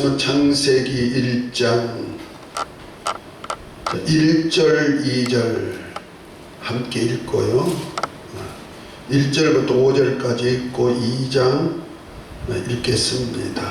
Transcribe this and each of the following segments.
말씀은 창세기 1장 1절 2절 함께 읽고요. 1절부터 5절까지 읽고 2장 읽겠습니다.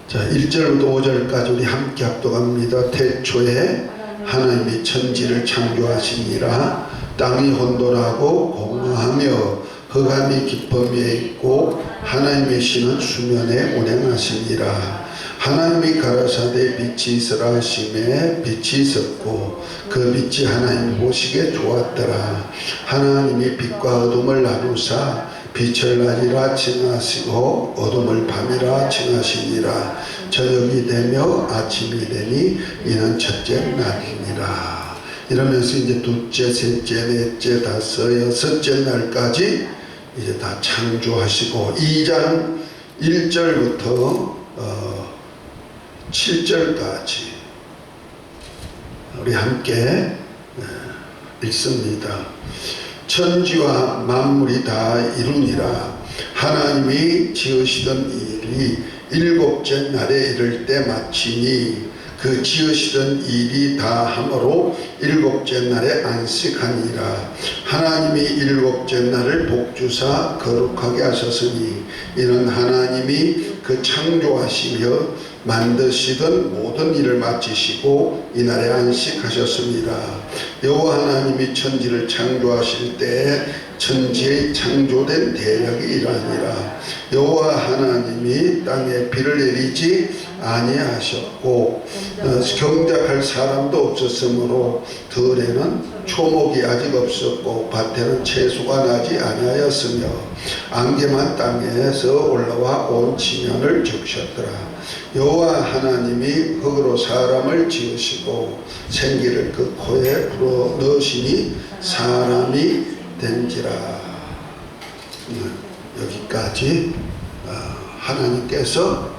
자, 1절부터 5절까지 우리 함께 합독합니다. 태초에 하나님이 천지를 창조하시니라. 땅이 혼돈하고 공허하며 흑암이 깊음에 있고 하나님의 신은 수면에 운행하시니라. 하나님이 가라사대 빛이 있으라 하심에 빛이 있었고 그 빛이 하나님 보시기에 좋았더라. 하나님이 빛과 어둠을 나누사 빛을 낮이라 칭하시고 어둠을 밤이라 칭하시니라. 저녁이 되며 아침이 되니 이는 첫째 날이니라. 이러면서 이제 둘째, 셋째, 넷째, 다섯, 여섯째 날까지 이제 다 창조하시고 2장 1절부터 7절까지 우리 함께 읽습니다. 천지와 만물이 다 이루니라. 하나님이 지으시던 일이 일곱째 날에 이를 때 마치니 그 지으시던 일이 다 함으로 일곱째 날에 안식하니라. 하나님이 일곱째 날을 복주사 거룩하게 하셨으니 이는 하나님이 그 창조하시며 만드시던 모든 일을 마치시고 이날에 안식하셨습니다. 여호와 하나님이 천지를 창조하실 때에 천지의 창조된 대략이 이러하니라. 여호와 하나님이 땅에 비를 내리지 아니하셨고 경작할 사람도 없었으므로 들에는 초목이 아직 없었고 밭에는 채소가 나지 아니하였으며 안개만 땅에서 올라와 온 지면을 적셨더라. 여호와 하나님이 흙으로 사람을 지으시고 생기를 그 코에 불어 넣으시니 사람이 된지라. 여기까지 하나님께서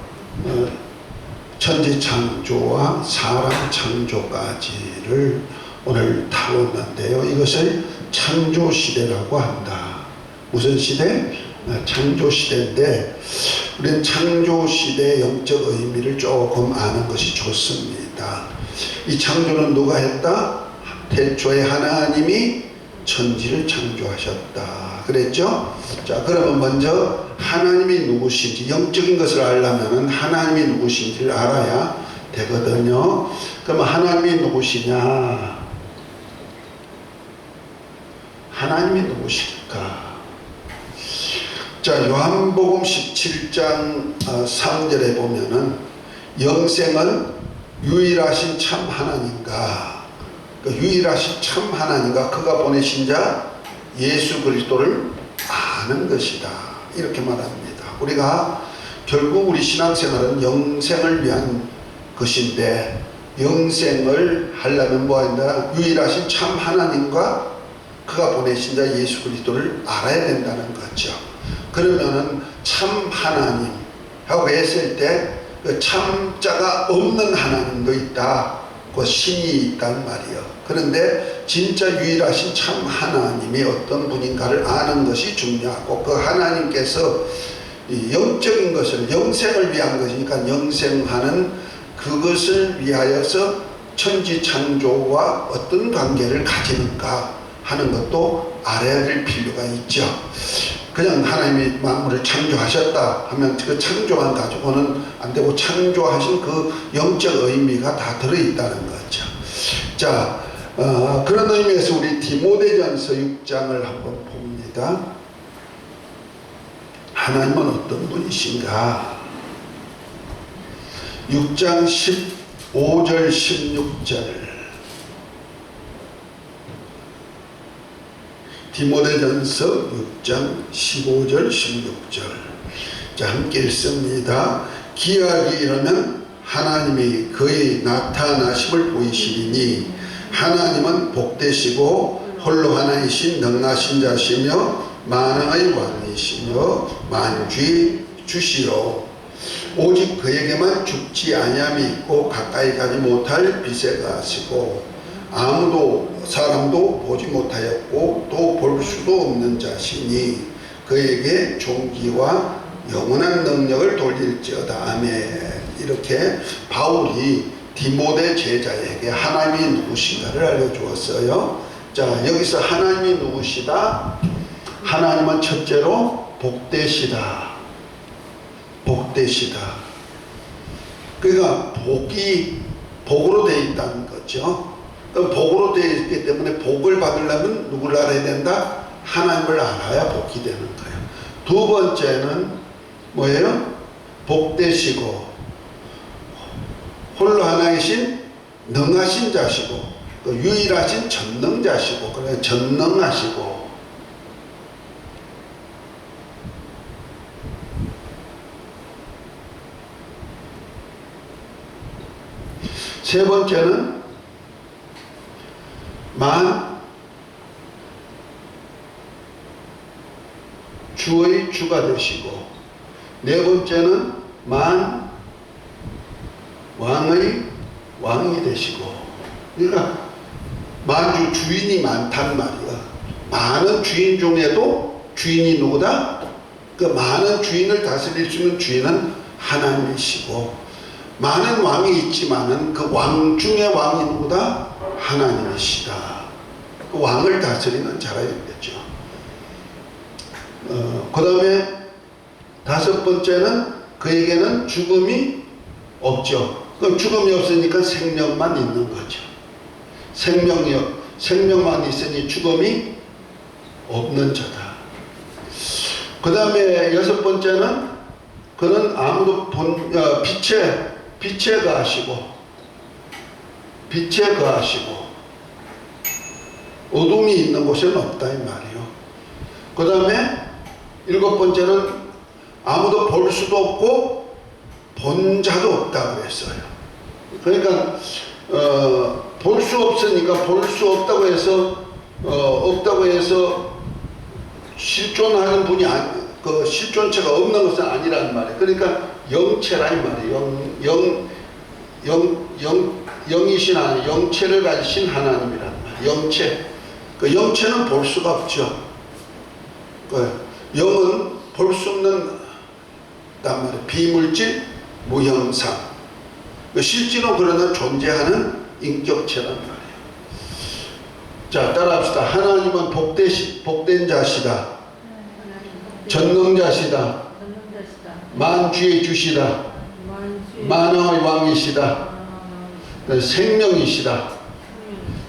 천지 창조와 사람 창조까지를 오늘 다뤘는데요. 이것을 창조 시대라고 한다. 무슨 시대? 창조 시대인데 우리는 창조 시대의 영적 의미를 조금 아는 것이 좋습니다. 이 창조는 누가 했다? 태초에 하나님이 천지를 창조하셨다 그랬죠? 자, 그러면 먼저 하나님이 누구신지, 영적인 것을 알려면 하나님이 누구신지를 알아야 되거든요. 그럼 하나님이 누구시냐? 하나님이 누구실까? 자, 요한복음 17장 3절에 보면은 영생은 유일하신 참 하나님과 유일하신 참 하나님과 그가 보내신 자 예수 그리스도를 아는 것이다. 이렇게 말합니다. 우리가 결국 우리 신앙생활은 영생을 위한 것인데 영생을 하려면 뭐한다? 유일하신 참 하나님과 그가 보내신 자 예수 그리스도를 알아야 된다는 거죠. 그러면은 참 하나님 하고 했을 때 그 참자가 없는 하나님도 있다. 그 신이 있단 말이에요. 그런데 진짜 유일하신 참 하나님이 어떤 분인가를 아는 것이 중요하고 그 하나님께서 영적인 것을 영생을 위한 것이니까 영생하는 그것을 위하여서 천지 창조와 어떤 관계를 가지는가 하는 것도 알아야 될 필요가 있죠. 그냥 하나님이 만물을 창조하셨다 하면 그 창조만 가지고는 안 되고 창조하신 그 영적 의미가 다 들어있다는 거죠. 자, 그런 의미에서 우리 디모데전서 6장을 한번 봅니다. 하나님은 어떤 분이신가? 6장 15절 16절 디모데전서 6장 15절 16절 자, 함께 읽습니다. 기약이 이르면 하나님이 그의 나타나심을 보이시리니 하나님은 복되시고 홀로 하나이신 능하신 자시며 만왕의 왕이시며 만주의 주시로 오직 그에게만 죽지 아니함이 있고 가까이 가지 못할 빛에 가시고 아무도 사람도 보지 못하였고 또 볼 수도 없는 자시니 그에게 존귀와 영원한 능력을 돌릴지어다. 아멘. 이렇게 바울이 디모데 제자에게 하나님이 누구신가를 알려주었어요. 자, 여기서 하나님이 누구시다? 하나님은 첫째로 복되시다. 복되시다. 그러니까 복으로 되어 있다는 거죠. 복으로 되어 있기 때문에 복을 받으려면 누구를 알아야 된다? 하나님을 알아야 복이 되는 거예요. 두 번째는 뭐예요? 복되시고 홀로 하나이신 능하신 자시고 유일하신 전능자시고 그래 전능하시고 세 번째는 주의 주가 되시고 네 번째는 왕의 왕이 되시고 그러니까 만주 주인이 많단 말이야. 많은 주인 중에도 주인이 누구다? 그 많은 주인을 다스릴 수 있는 주인은 하나님이시고 많은 왕이 있지만은 그 왕 중에 왕이 누구다? 하나님이시다. 그 왕을 다스리는 자가 있겠죠. 그 다음에 다섯 번째는 그에게는 죽음이 없죠. 그 죽음이 없으니까 생명만 있는 거죠. 생명만 있으니 죽음이 없는 자다. 그 다음에 여섯 번째는 그는 아무도 빛에 거하시고 어둠이 있는 곳에는 없다 이 말이요. 그 다음에 일곱 번째는 아무도 볼 수도 없고 본 자도 없다 그랬어요. 그러니까 볼 수 없으니까 볼 수 없다고 해서 실존하는 분이 그 실존체가 없는 것은 아니란 말이에요. 그러니까 영체라 이 말이에요. 영이신 하나님, 영체를 가지신 하나님이란 말이에요. 영체. 그 영체는 볼 수가 없죠. 영은 볼 수 없는 단 말이에요. 비물질, 무형상. 실제로 그러나 존재하는 인격체란 말이에요. 자, 따라합시다. 하나님은 복된 자시다. 전능자시다. 만주의 주시다. 만왕의 왕이시다. 생명이시다.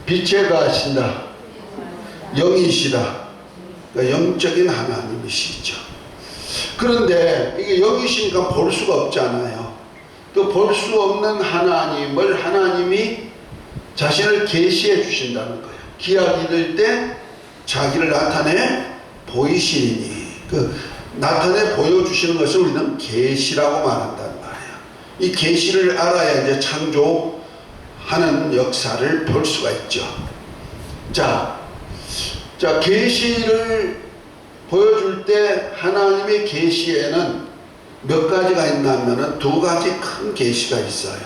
빛에 가하신다. 영이시다. 영적인 하나님이시죠. 그런데 이게 영이시니까 볼 수가 없잖아요. 그 볼 수 없는 하나님을 하나님이 자신을 계시해 주신다는 거예요. 기약이 될 때 자기를 나타내 보이시니 그 나타내 보여주시는 것을 우리는 계시라고 말한단 말이에요. 이 계시를 알아야 이제 창조하는 역사를 볼 수가 있죠. 자, 계시를 보여줄 때 하나님의 계시에는 몇 가지가 있냐면은 두 가지 큰 계시가 있어요.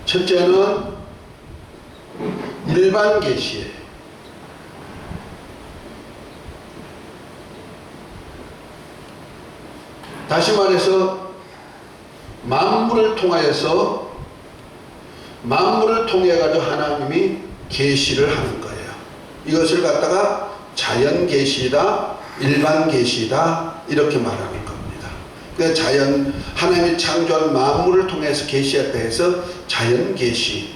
첫째는 일반 계시예요. 다시 말해서 만물을 통해 가지고 하나님이 계시를 하는 거예요. 이것을 갖다가 자연 계시다, 일반 계시다 이렇게 말하는 겁니다. 그러니까 하나님이 창조한 만물을 통해서 계시했다 해서 자연 계시.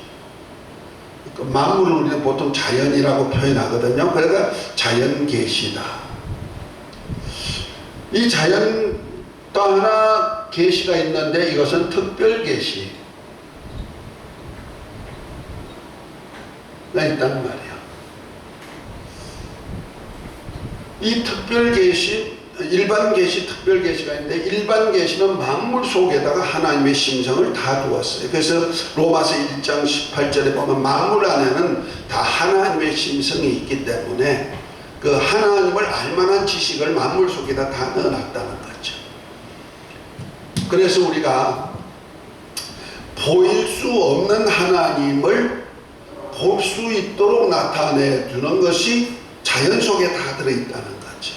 만물을 우리는 보통 자연이라고 표현하거든요. 그러니까 자연 계시다. 이 자연 또 하나 계시가 있는데 이것은 특별 계시가 있단 말이에요. 이 특별 계시, 일반 계시, 특별 계시가 있는데 일반 계시는 만물 속에다가 하나님의 심성을 다 두었어요. 그래서 로마서 1장 18절에 보면 만물 안에는 다 하나님의 심성이 있기 때문에 그 하나님을 알만한 지식을 만물 속에다 다 넣어놨다는 거죠. 그래서 우리가 보일 수 없는 하나님을 볼 수 있도록 나타내 주는 것이 자연 속에 다 들어있다는 거죠.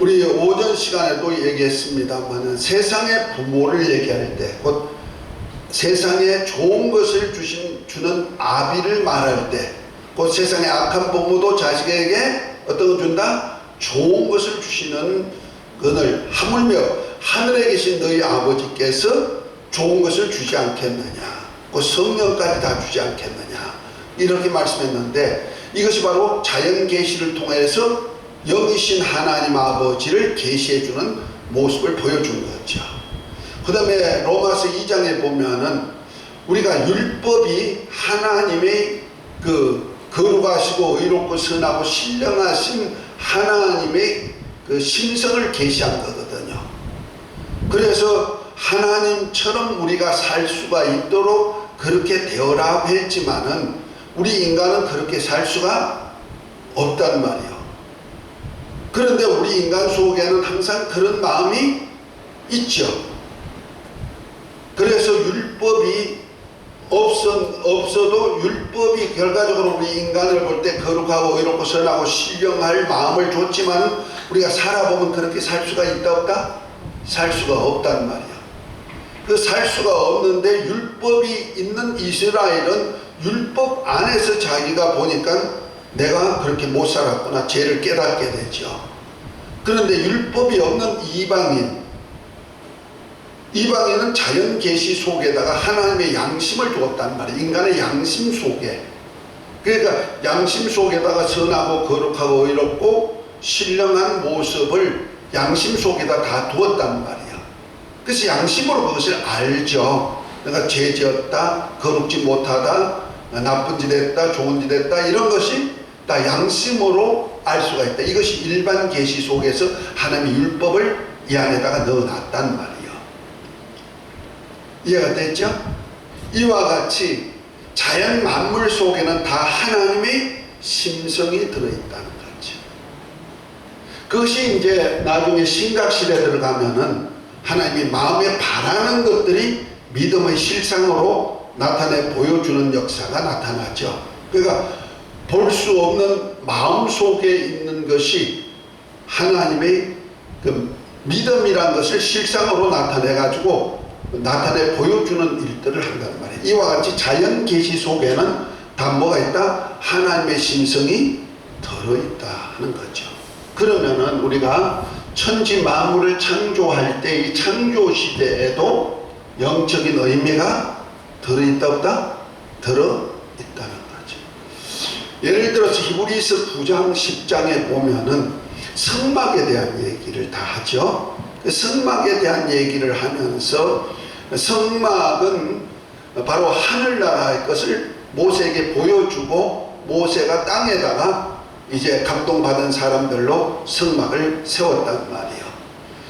우리 오전 시간에도 얘기했습니다만 세상의 부모를 얘기할 때, 곧 세상에 좋은 것을 주는 아비를 말할 때, 곧 세상에 악한 부모도 자식에게 어떤 걸 준다? 좋은 것을 주시는 그늘, 하물며 하늘에 계신 너희 아버지께서 좋은 것을 주지 않겠느냐, 곧 성령까지 다 주지 않겠느냐, 이렇게 말씀했는데, 이것이 바로 자연 계시를 통해서 영이신 하나님 아버지를 계시해 주는 모습을 보여준 거죠. 그 다음에 로마서 2장에 보면은 우리가 율법이 하나님의 그 거룩하시고 의롭고 선하고 신령하신 하나님의 그 신성을 계시한 거거든요. 그래서 하나님처럼 우리가 살 수가 있도록 그렇게 되어라 했지만은 우리 인간은 그렇게 살 수가 없단 말이에요. 그런데 우리 인간 속에는 항상 그런 마음이 있죠. 그래서 율법이 없어도 율법이 결과적으로 우리 인간을 볼 때 거룩하고 의롭고 선하고 신령할 마음을 줬지만 우리가 살아보면 그렇게 살 수가 있다 없다? 살 수가 없단 말이야. 그 살 수가 없는데 율법이 있는 이스라엘은 율법 안에서 자기가 보니까 내가 그렇게 못 살았구나, 죄를 깨닫게 되죠. 그런데 율법이 없는 이방인은 자연 계시 속에다가 하나님의 양심을 두었단 말이에요. 인간의 양심 속에. 그러니까 양심 속에다가 선하고 거룩하고 의롭고 신령한 모습을 양심 속에다 다 두었단 말이에요. 그래서 양심으로 그것을 알죠. 내가 죄 지었다, 거룩지 못하다, 나쁜 짓 했다, 좋은 짓 했다, 이런 것이 다 양심으로 알 수가 있다. 이것이 일반 계시 속에서 하나님의 율법을 이 안에다가 넣어놨단 말이에요. 이해가 됐죠? 이와 같이 자연 만물 속에는 다 하나님의 심성이 들어있다는 거죠. 그것이 이제 나중에 신약시대에 들어가면은 하나님이 마음에 바라는 것들이 믿음의 실상으로 나타내 보여주는 역사가 나타나죠. 그러니까 볼 수 없는 마음 속에 있는 것이 하나님의 그 믿음이라는 것을 실상으로 나타내 보여주는 일들을 한단 말이에요. 이와 같이 자연 계시 속에는 다 뭐가 있다? 하나님의 심성이 들어있다 하는 거죠. 그러면은 우리가 천지 만물을 창조할 때 이 창조 시대에도 영적인 의미가 들어있다 없다? 들어있다는 거죠. 예를 들어서 히브리서 9장 10장에 보면은 성막에 대한 얘기를 다 하죠. 성막에 대한 얘기를 하면서 성막은 바로 하늘나라의 것을 모세에게 보여주고 모세가 땅에다가 이제 감동받은 사람들로 성막을 세웠단 말이에요.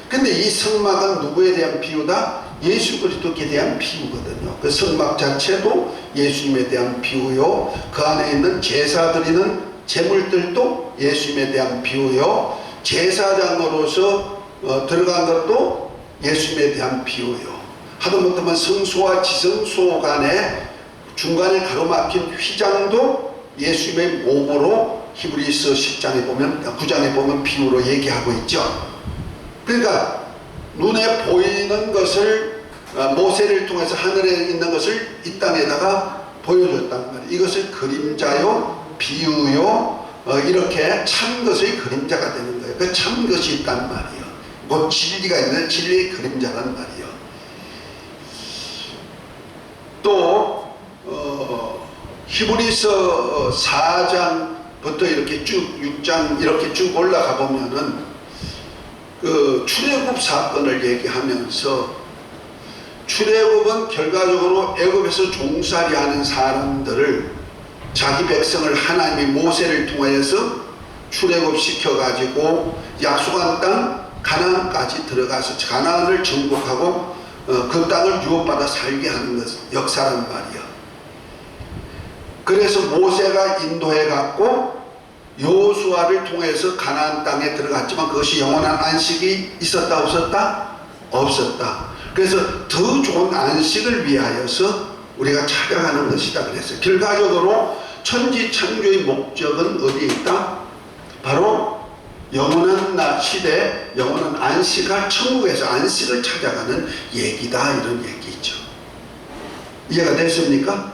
근데 이 성막은 누구에 대한 비유다? 예수 그리스도께 대한 비유거든요. 그 성막 자체도 예수님에 대한 비유요, 그 안에 있는 제사 드리는 제물들도 예수님에 대한 비유요, 제사장으로서 들어간 것도 예수님에 대한 비유요. 하다못하면 성소와 지성소 간에 중간에 가로막힌 휘장도 예수님의 몸으로 히브리서 10장에 보면 9장에 보면 비유로 얘기하고 있죠. 그러니까 눈에 보이는 것을 모세를 통해서 하늘에 있는 것을 이 땅에다가 보여줬단 말이에요. 이것을 그림자요, 비유요, 이렇게 참 것의 그림자가 되는 거예요. 그 참 것이 있단 말이에요. 곧 진리가 있는 진리의 그림자란 말이에요. 또 히브리서 4장부터 이렇게 쭉 6장 이렇게 쭉 올라가 보면은 그 출애굽 사건을 얘기하면서, 출애굽은 결과적으로 애굽에서 종살이 하는 사람들을, 자기 백성을 하나님이 모세를 통해서 출애굽 시켜가지고 약속한 땅 가나안까지 들어가서 가나안을 정복하고 그 땅을 유업받아 살게 하는 것, 역사란 말이야. 그래서 모세가 인도해갖고 여호수아를 통해서 가나안 땅에 들어갔지만 그것이 영원한 안식이 있었다 없었다? 없었다. 그래서 더 좋은 안식을 위하여서 우리가 찾아가는 것이다 그랬어요. 결과적으로 천지 창조의 목적은 어디에 있다? 바로 영원한 시대, 영원한 안식할 천국에서 안식을 찾아가는 얘기다, 이런 얘기죠. 이해가 됐습니까?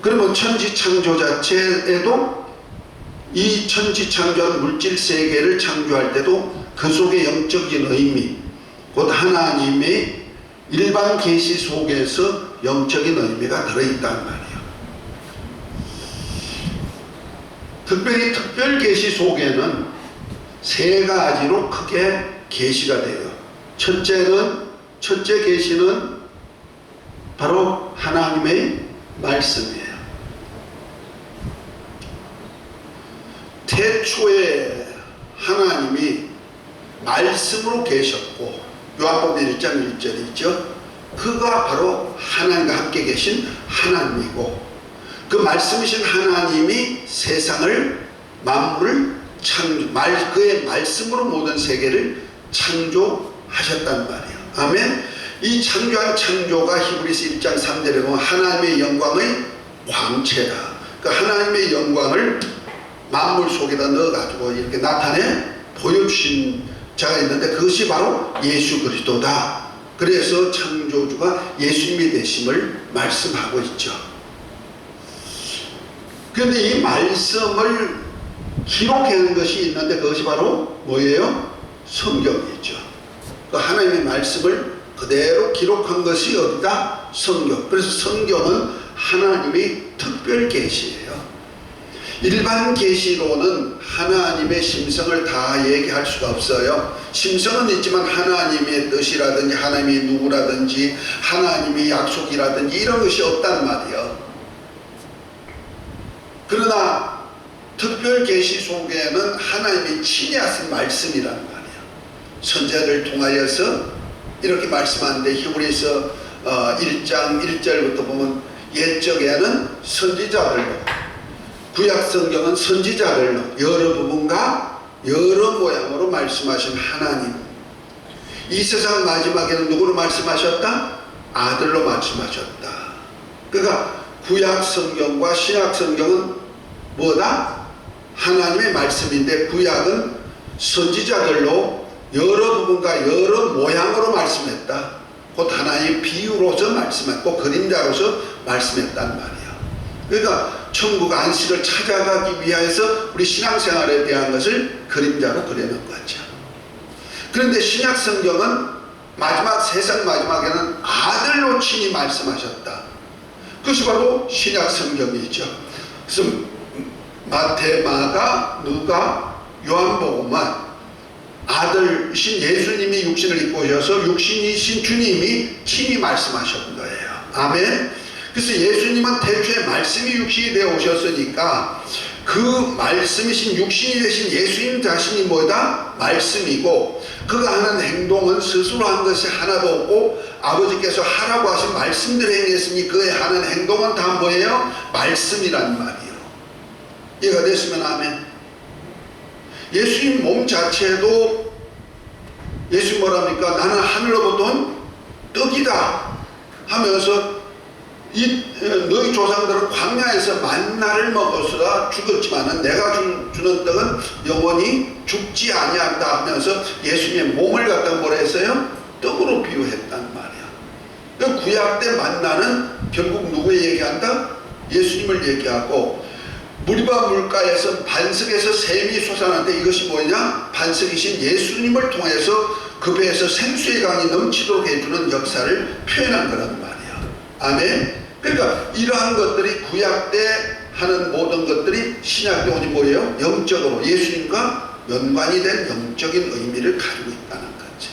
그러면 천지창조 자체에도 이 천지창조한 물질 세계를 창조할 때도 그 속에 영적인 의미, 곧 하나님의 일반 계시 속에서 영적인 의미가 들어있단 말이에요. 특별히 특별 계시 속에는 세 가지로 크게 계시가 돼요. 첫째 계시는 바로 하나님의 말씀이에요. 태초에 하나님이 말씀으로 계셨고, 요한복음 1장 1절이죠. 그가 바로 하나님과 함께 계신 하나님이고, 그 말씀이신 하나님이 세상을, 만물을 그의 말씀으로 모든 세계를 창조하셨단 말이에요. 아멘. 이 창조한 창조가 히브리서 1장 3절에 보면 하나님의 영광의 광채다. 그러니까 하나님의 영광을 만물 속에다 넣어가지고 이렇게 나타내 보여주신 자가 있는데, 그것이 바로 예수 그리스도다. 그래서 창조주가 예수님이 되심을 말씀하고 있죠. 그런데 이 말씀을 기록하는 것이 있는데, 그것이 바로 뭐예요? 성경이죠. 그 하나님의 말씀을 그대로 기록한 것이 어디다? 성경. 그래서 성경은 하나님의 특별 계시예요. 일반 계시로는 하나님의 심성을 다 얘기할 수가 없어요. 심성은 있지만 하나님의 뜻이라든지 하나님이 누구라든지 하나님의 약속이라든지 이런 것이 없단 말이에요. 그러나 특별 계시 속에는 하나님이 친히 하신 말씀이란 말이에요. 선지자를 통하여서 이렇게 말씀하는데, 히브리서 1장 1절부터 보면 옛적에는 선지자들로, 구약 성경은 선지자들로 여러 부분과 여러 모양으로 말씀하신 하나님, 이 세상 마지막에는 누구로 말씀하셨다? 아들로 말씀하셨다. 그러니까 구약 성경과 신약 성경은 뭐다? 하나님의 말씀인데, 구약은 선지자들로 여러 부분과 여러 모양으로 말씀했다. 곧 하나의 비유로서 말씀했고 그림자로서 말씀했단 말이야. 그러니까 천국 안식을 찾아가기 위해서 우리 신앙생활에 대한 것을 그림자로 그려놓은 거죠. 그런데 신약 성경은 세상 마지막에는 아들로 친히 말씀하셨다. 그것이 바로 신약 성경이죠. 그래서 마태, 마가, 누가, 요한복음은 아들이신 예수님이 육신을 입고 오셔서 육신이신 주님이 친히 말씀하셨던 거예요. 아멘. 그래서 예수님은 태초에 말씀이 육신이 되어 오셨으니까 그 말씀이신 육신이 되신 예수님 자신이 뭐다? 말씀이고, 그가 하는 행동은 스스로 한 것이 하나도 없고 아버지께서 하라고 하신 말씀대로 행했으니 그의 하는 행동은 다 뭐예요? 말씀이란 말이에요. 이해가 됐으면 아멘. 예수님 몸 자체도, 예수님 뭐랍니까? 나는 하늘로부터 온 떡이다 하면서 너희 조상들은 광야에서 만나를 먹었으라 죽었지만은 내가 주는 떡은 영원히 죽지 아니한다 하면서 예수님의 몸을 갖다 뭐라 했어요? 떡으로 비유했단 말이야. 구약 때 만나는 결국 누구 얘기한다? 예수님을 얘기하고, 무리바 물가에서 반석에서 샘이 솟아나는데 이것이 뭐냐? 반석이신 예수님을 통해서 그 배에서 생수의 강이 넘치도록 해주는 역사를 표현한 거란 말이야. 아멘. 그러니까 이러한 것들이 구약 때 하는 모든 것들이 신약 때 오니 뭐예요? 영적으로 예수님과 연관이 된 영적인 의미를 가지고 있다는 거죠.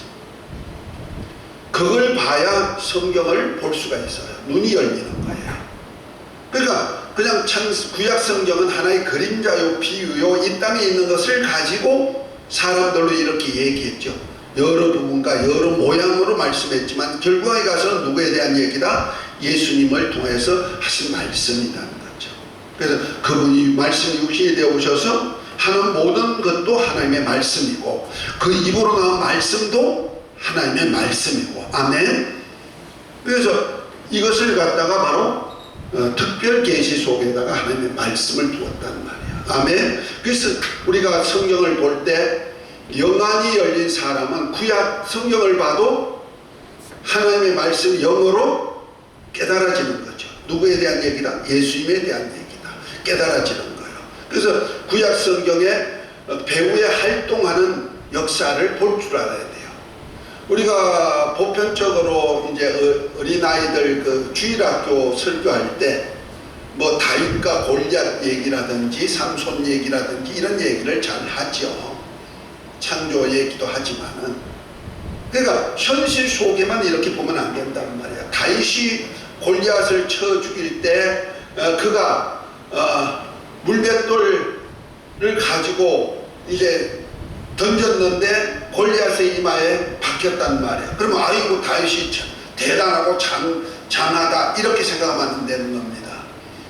그걸 봐야 성경을 볼 수가 있어요. 눈이 열리는 거예요. 그러니까 그냥 구약 성경은 하나의 그림자요, 비유요, 이 땅에 있는 것을 가지고 사람들로 이렇게 얘기했죠. 여러 부분과 여러 모양으로 말씀했지만 결국에 가서는 누구에 대한 얘기다? 예수님을 통해서 하신 말씀이라는 거죠. 그래서 그분이 말씀이 육신이 되어 오셔서 하는 모든 것도 하나님의 말씀이고, 그 입으로 나온 말씀도 하나님의 말씀이고. 아멘. 그래서 이것을 갖다가 바로 특별 계시 속에다가 하나님의 말씀을 두었단 말이야. 아멘. 그래서 우리가 성경을 볼 때 영안이 열린 사람은 구약 성경을 봐도 하나님의 말씀이 영어로 깨달아지는 거죠. 누구에 대한 얘기다? 예수님에 대한 얘기다. 깨달아지는 거예요. 그래서 구약 성경에 배후에 활동하는 역사를 볼 줄 알아야 돼요. 우리가 보편적으로 이제 어린아이들 그 주일학교 설교할 때 뭐 다윗과 골리앗 얘기라든지 삼손 얘기라든지 이런 얘기를 잘 하죠. 창조 얘기도 하지만은, 그러니까 현실 속에만 이렇게 보면 안 된단 말이야. 다윗이 골리앗을 쳐 죽일 때 그가 물맷돌을 가지고 이제 던졌는데 골리앗의 이마에 박혔단 말이야. 그러면 아이고 다윗이 대단하고 장하다 이렇게 생각하면 안 되는 겁니다.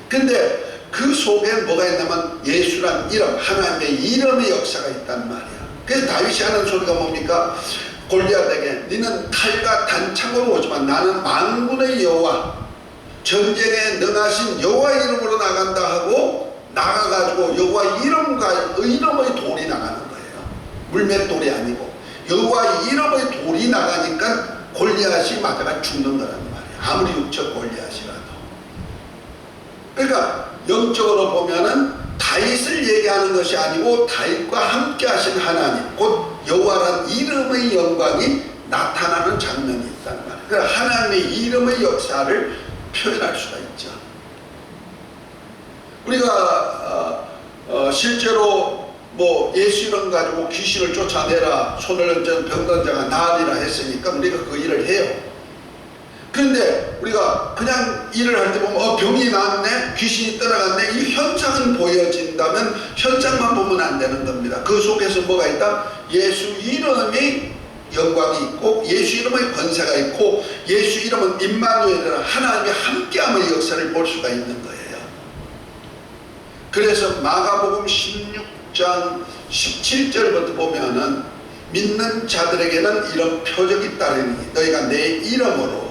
근데 그 속에 뭐가 있냐면 예수란 이름, 하나님의 이름의 역사가 있단 말이야. 그래서 다윗이 하는 소리가 뭡니까? 골리앗에게 너는 칼과 단창으로 오지만 나는 만군의 여호와, 전쟁에 능하신 여호와 이름으로 나간다 하고 나가가지고 여호와 이름과 이름의 돌이 나가는 거예요. 물맷돌이 아니고 여호와 이름의 돌이 나가니까 골리앗이 맞아가 죽는 거란 말이에요. 아무리 육적 골리앗이라도. 그러니까 영적으로 보면은 다윗을 얘기하는 것이 아니고 다윗과 함께 하신 하나님, 곧 여호와란 이름의 영광이 나타나는 장면이 있단 말이에요. 그러니까 하나님의 이름의 역사를 표현할 수가 있죠. 우리가 실제로 뭐 예수 이름 가지고 귀신을 쫓아내라, 손을 얹은 병든 자가 나으리라 했으니까 우리가 그 일을 해요. 그런데 우리가 그냥 일을 할 때 보면 병이 나았네, 귀신이 떠나갔네, 이 현상은 보여진다면 현상만 보면 안 되는 겁니다. 그 속에서 뭐가 있다? 예수 이름이 영광이 있고 예수 이름의 권세가 있고 예수 이름은 임마누엘이라 하나님이 함께함의 역사를 볼 수가 있는 거예요. 그래서 마가복음 16장 17절부터 보면은 믿는 자들에게는 이런 표적이 따르니 너희가 내 이름으로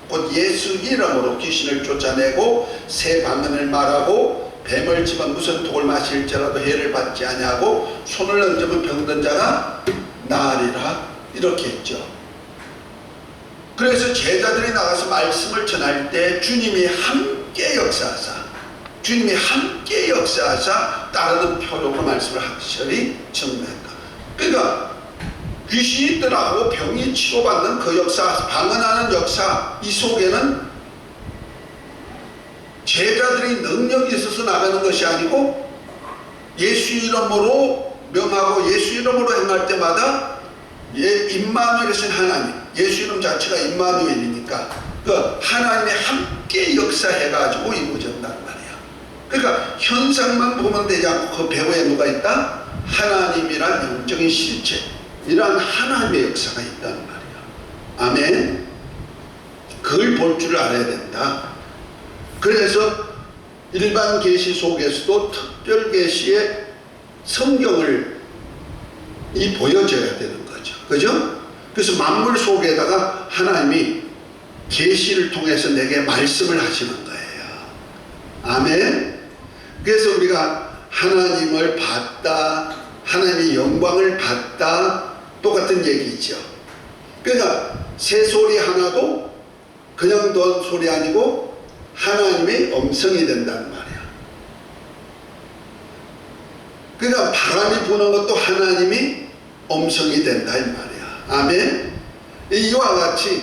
곧 예수 이름으로 귀신을 쫓아내고 새 방언을 말하고 뱀을 집어 무슨 독을 마실지라도 해를 받지 아니하고 손을 얹으면 병든 자가 나으리라 이렇게 했죠. 그래서 제자들이 나가서 말씀을 전할 때 주님이 함께 역사하사 따르는 표적으로 말씀을 확실히 증거했다. 그러니까 귀신이 떠나고 병이 치료받는 그 역사, 방언하는 역사, 이 속에는 제자들이 능력이 있어서 나가는 것이 아니고 예수 이름으로 명하고 예수 이름으로 행할 때마다 임마누엘이신 하나님, 예수 이름 자체가 임마누엘이니까 그 하나님이 함께 역사해가지고 이루어진단 말이야. 그러니까 현상만 보면 되지 않고 그 배후에 누가 있다? 하나님이란 영적인 실체, 이러한 하나님의 역사가 있단 말이야. 아멘. 그걸 볼 줄 알아야 된다. 그래서 일반 계시 속에서도 특별 계시의 성경을 보여줘야 되는 거죠. 그죠? 그래서 만물 속에다가 하나님이 계시를 통해서 내게 말씀을 하시는 거예요. 아멘. 그래서 우리가 하나님을 봤다, 하나님의 영광을 봤다, 똑같은 얘기죠. 그러니까 새소리 하나도 그냥 돈 소리 아니고 하나님의 음성이 된다는 말이야. 그러니까 바람이 부는 것도 하나님이 음성이 된다 이 말이야. 아멘. 이와 같이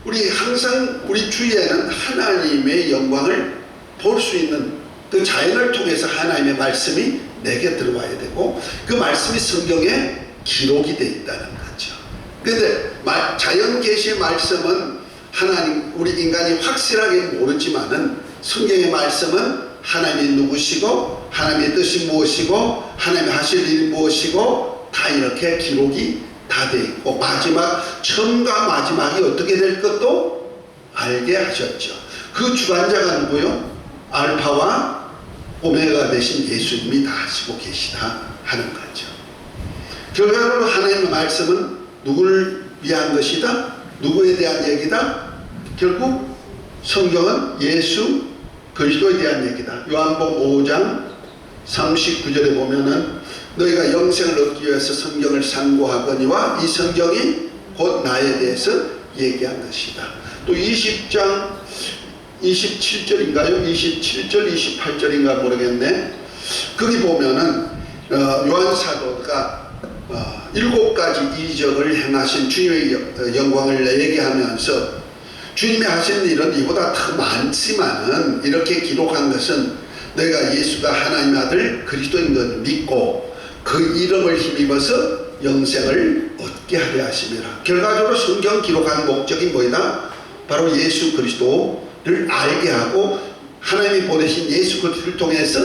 우리 항상 우리 주위에는 하나님의 영광을 볼 수 있는 그 자연을 통해서 하나님의 말씀이 내게 들어와야 되고 그 말씀이 성경에 기록이 되어 있다는 거죠. 그런데 자연 계시의 말씀은 하나님, 우리 인간이 확실하게 모르지만은 성경의 말씀은 하나님이 누구시고 하나님의 뜻이 무엇이고 하나님이 하실 일이 무엇이고 다 이렇게 기록이 다 되어 있고 마지막 처음과 마지막이 어떻게 될 것도 알게 하셨죠. 그 주관자가 누구요? 알파와 오메가 되신 예수님이 다 하시고 계시다 하는 거죠. 결과적으로 하나님의 말씀은 누구를 위한 것이다? 누구에 대한 얘기다? 결국 성경은 예수 그리스도에 대한 얘기다. 요한복음 5장 39절에 보면은 너희가 영생을 얻기 위해서 성경을 상고하거니와 이 성경이 곧 나에 대해서 얘기한 것이다. 또 20장 27절인가요? 27절 28절인가 모르겠네. 거기 보면은 요한 사도가 7가지 이적을 행하신 주님의 영광을 얘기하면서 주님이 하신 일은 이보다 더 많지만은 이렇게 기록한 것은 너희가 예수가 하나님의 아들 그리스도인 것 믿고 그 이름을 힘입어서 영생을 얻게 하려 하심이라. 결과적으로 성경 기록한 목적이 뭐이다? 바로 예수 그리스도를 알게 하고 하나님이 보내신 예수 그리스도를 통해서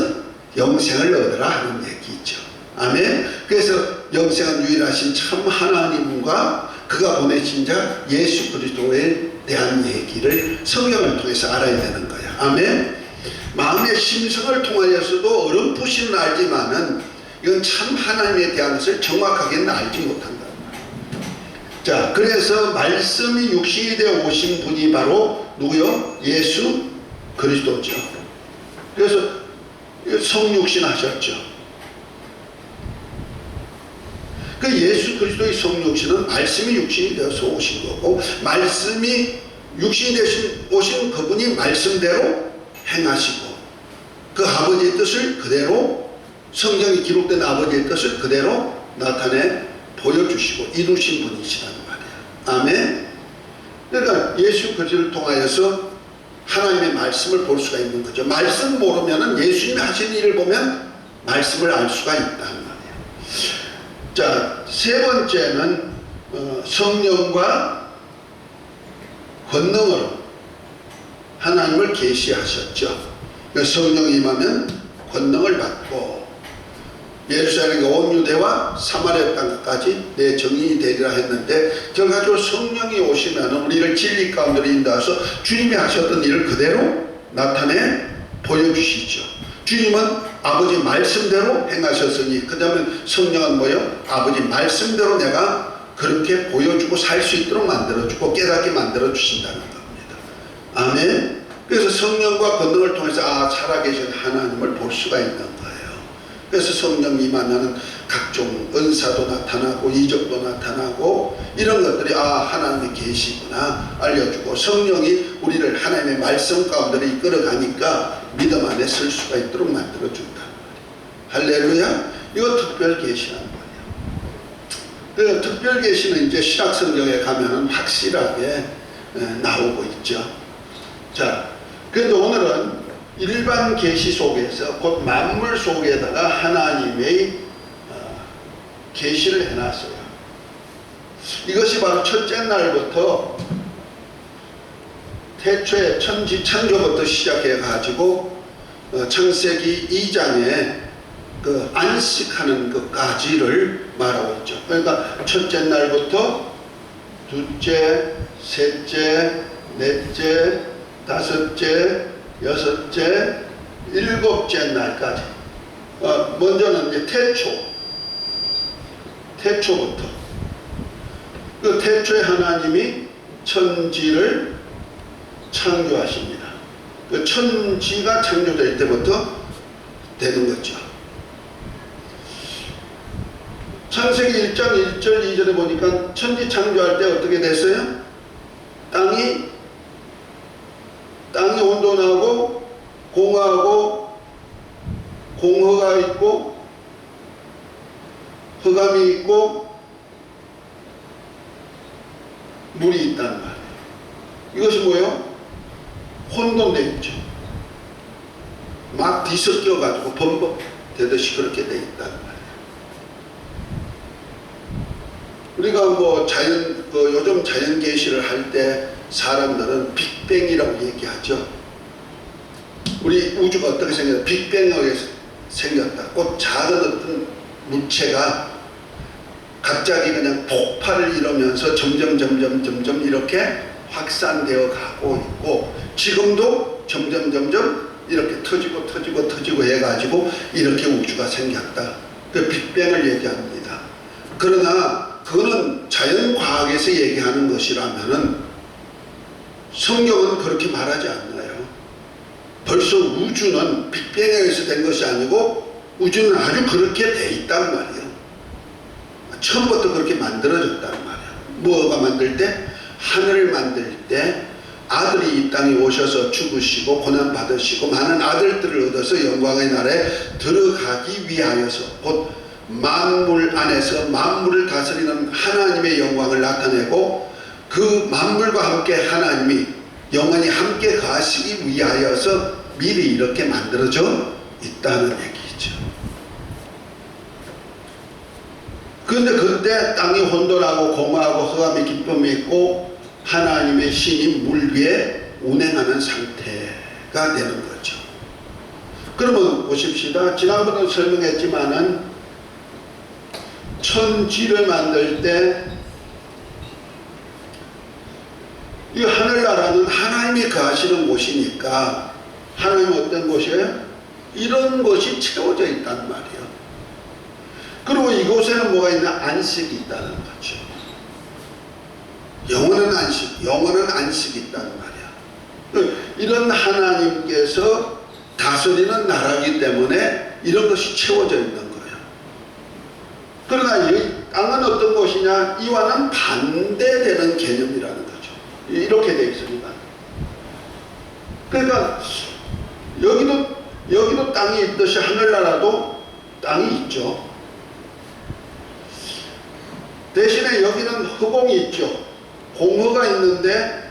영생을 얻으라 하는 얘기죠. 아멘. 그래서 영생은 유일하신 참 하나님과 그가 보내신 자 예수 그리스도에 대한 얘기를 성경을 통해서 알아야 되는 거야. 아멘. 마음의 심성을 통하여서도 어렴풋이는 알지만은 이건 참 하나님에 대한 것을 정확하게는 알지 못한다. 자, 그래서 말씀이 육신이 되어 오신 분이 바로 누구요? 예수 그리스도죠. 그래서 성육신 하셨죠. 그 예수 그리스도의 성육신은 말씀이 육신이 되어서 오신 거고, 말씀이 육신이 되신 오신 그분이 말씀대로 행하시고 그 아버지의 뜻을 그대로 성경에 기록된 아버지의 뜻을 그대로 나타내 보여주시고 이루신 분이시라는 말이에요. 아멘. 그러니까 예수 그리스도를 통하여서 하나님의 말씀을 볼 수가 있는 거죠. 말씀 모르면은 예수님이 하신 일을 보면 말씀을 알 수가 있다는 말이에요. 자, 세 번째는 성령과 권능으로 하나님을 계시하셨죠. 성령이 임하면 권능을 받고 예루살렘 온 유대와 사마리아 땅까지 내 정인이 되리라 했는데, 결과적으로 성령이 오시면 우리를 진리 가운데로 인도해서 주님이 하셨던 일을 그대로 나타내 보여주시죠. 주님은 아버지 말씀대로 행하셨으니 그 다음에 성령은 뭐예요? 아버지 말씀대로 내가 그렇게 보여주고 살 수 있도록 만들어주고 깨닫게 만들어 주신다는 겁니다. 아멘. 그래서 성령과 권능을 통해서 살아계신 하나님을 볼 수가 있는 거예요. 그래서 성령이 임하면 각종 은사도 나타나고 이적도 나타나고 이런 것들이 하나님이 계시구나 알려주고, 성령이 우리를 하나님의 말씀 가운데로 이끌어가니까 믿음 안에 설 수가 있도록 만들어준다. 할렐루야. 이거 특별 계시라는 거예요. 그 특별 계시는 이제 신약 성경에 가면은 확실하게 나오고 있죠. 자, 그런데 오늘은 일반 계시 속에서 곧 만물 속에다가 하나님의 계시를 해놨어요. 이것이 바로 첫째 날부터 태초에 천지 창조부터 시작해 가지고 창세기 2장에 그 안식하는 것까지를 말하고 있죠. 그러니까 첫째 날부터 둘째, 셋째, 넷째, 다섯째, 여섯째, 일곱째 날까지. 먼저는 이제 태초부터. 그 태초에 하나님이 천지를 창조하십니다. 그 천지가 창조될 때부터 되는 거죠. 창세기 1장 1절 2절에 보니까 천지 창조할 때 어떻게 됐어요? 땅이 온돈하고 공하고 공허가 있고 흑암이 있고 물이 있단 말이에요. 이것이 뭐예요? 혼돈되어 있죠. 막 뒤섞여 가지고 범벅되듯이 그렇게 되어 있단 말이에요. 우리가 뭐 요즘 자연 계시를 할 때 사람들은 빅뱅이라고 얘기하죠. 우리 우주가 어떻게 생겼다? 빅뱅하게 생겼다. 곧 작은 어떤 물체가 갑자기 그냥 폭발을 이루면서 점점 이렇게 확산되어 가고 있고, 지금도 점점 이렇게 터지고 해가지고 이렇게 우주가 생겼다. 그 빅뱅을 얘기합니다. 그러나 그거는 자연과학에서 얘기하는 것이라면은 성경은 그렇게 말하지 않나요? 벌써 우주는 빅뱅에 의해서 된 것이 아니고 우주는 아주 그렇게 돼 있단 말이야. 처음부터 그렇게 만들어졌단 말이야. 뭐가 만들 때? 하늘을 만들 때 아들이 이 땅에 오셔서 죽으시고 고난 받으시고 많은 아들들을 얻어서 영광의 나라에 들어가기 위하여서 곧 만물 안에서 만물을 다스리는 하나님의 영광을 나타내고 그 만물과 함께 하나님이 영원히 함께 가시기 위하여서 미리 이렇게 만들어져 있다는 얘기죠. 그런데 그때 땅이 혼돈하고 공허하고 흑암의 기쁨이 있고 하나님의 신이 물 위에 운행하는 상태가 되는 거죠. 그러면 보십시다. 지난번에 설명했지만은 천지를 만들 때 이 하늘나라는 하나님이 거하시는 곳이니까 하나님은 어떤 곳이에요? 이런 곳이 채워져 있단 말이에요. 그리고 이곳에는 뭐가 있나? 안식이 있다는 거죠. 영원한 안식, 영원한 안식이 있다는 말이야. 이런 하나님께서 다스리는 나라이기 때문에 이런 것이 채워져 있는 거예요. 그러나 이 땅은 어떤 곳이냐? 이와는 반대되는 개념이라는 거죠. 이렇게 되어 있습니다. 그러니까 여기도 땅이 있듯이 하늘나라도 땅이 있죠. 대신에 여기는 허공이 있죠. 공허가 있는데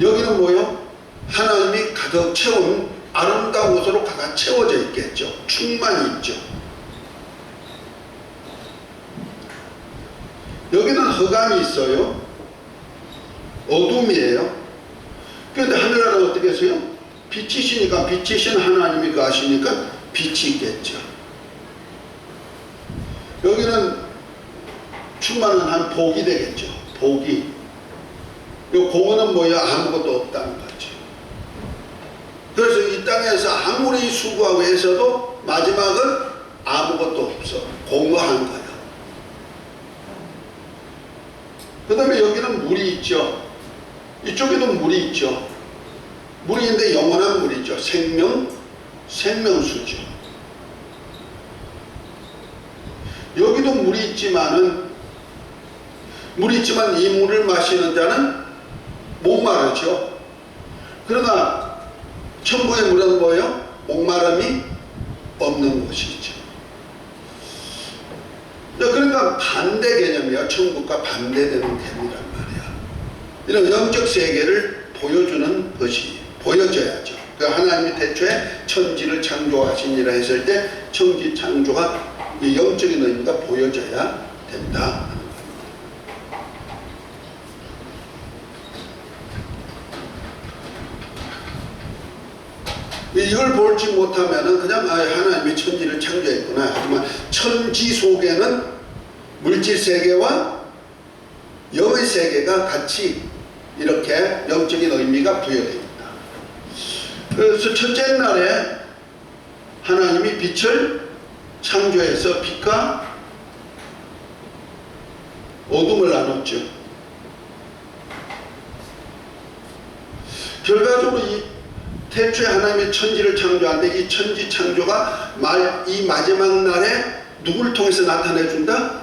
여기는 뭐요? 하나님이 가득 채운 아름다운 곳으로 가득 채워져 있겠죠. 충만이 있죠. 여기는 흑암이 있어요. 어둠이에요. 그런데 하늘나라는 어떻게 했어요? 빛이시니까, 빛이신 하나님이 가시니까 빛이 있겠죠. 여기는 충만한 복이 되겠죠. 복이. 이 공허는 뭐예요? 아무것도 없다는 거죠. 그래서 이 땅에서 아무리 수고하고 해서도 마지막은 아무것도 없어. 공허한 거예요. 그 다음에 여기는 물이 있죠. 이쪽에도 물이 있죠. 물이 있는데 영원한 물이죠. 생명수죠. 여기도 물이 있지만 이 물을 마시는 자는 목마르죠. 그러나 천국의 물은 뭐예요? 목마름이 없는 곳이죠. 그러니까 반대 개념이야. 천국과 반대되는 개념이란 말이야. 이런 영적 세계를 보여주는 것이 보여져야죠. 하나님이 태초에 천지를 창조하시니라 했을 때 천지 창조가 이 영적인 의미가 보여져야 된다. 이걸 볼지 못하면은 그냥 하나님이 천지를 창조했구나. 하지만 천지 속에는 물질 세계와 영의 세계가 같이 이렇게 영적인 의미가 부여됩니다. 그래서 첫째 날에 하나님이 빛을 창조해서 빛과 어둠을 나눴죠. 결과적으로 이 태초에 하나님이 천지를 창조하는데 이 천지 창조가 이 마지막 날에 누구를 통해서 나타내준다?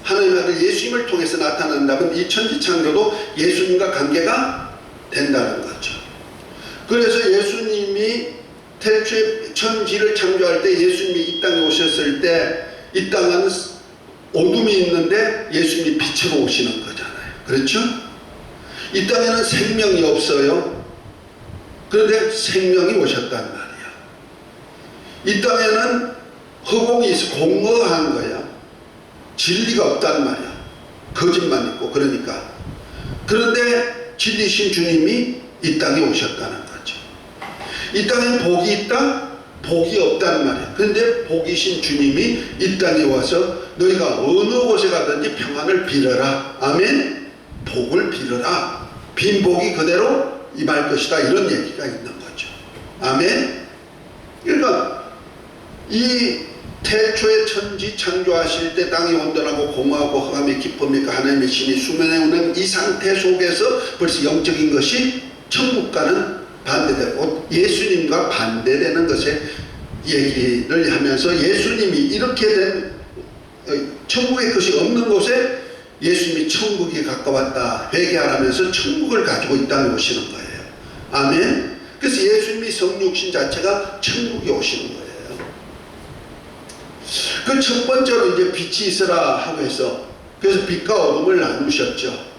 하나님의 아들 예수님을 통해서 나타난다면 이 천지 창조도 예수님과 관계가 된다는 거죠. 그래서 예수님이 태초에 천지를 창조할 때 예수님이 이 땅에 오셨을 때 이 땅은 어둠이 있는데 예수님이 빛으로 오시는 거잖아요. 그렇죠? 이 땅에는 생명이 없어요. 그런데 생명이 오셨단 말이야. 이 땅에는 허공이 있어 공허한 거야. 진리가 없단 말이야. 거짓만 있고. 그러니까 그런데 진리신 주님이 이 땅에 오셨다는 거죠. 이 땅에 복이 있다? 복이 없단 말이야. 그런데 복이신 주님이 이 땅에 와서 너희가 어느 곳에 가든지 평안을 빌어라. 아멘. 복을 빌어라. 빈 복이 그대로 임할 것이다. 이런 얘기가 있는 거죠. 아멘. 그러니까 이 태초에 천지 창조하실 때 땅이 온전하고 공허하고 흑암이 기쁨이니까 하나님의 신이 수면에 오는 이 상태 속에서 벌써 영적인 것이 천국과는 반대되고 예수님과 반대되는 것에 얘기를 하면서 예수님이 이렇게 된 천국의 것이 없는 곳에 예수님이 천국이 가까웠다 회개하라면서 천국을 가지고 이 땅에 오시는 거예요. 아멘. 그래서 예수님이 성육신 자체가 천국에 오시는 거예요. 그 첫 번째로 이제 빛이 있으라 하고 해서 그래서 빛과 어둠을 나누셨죠.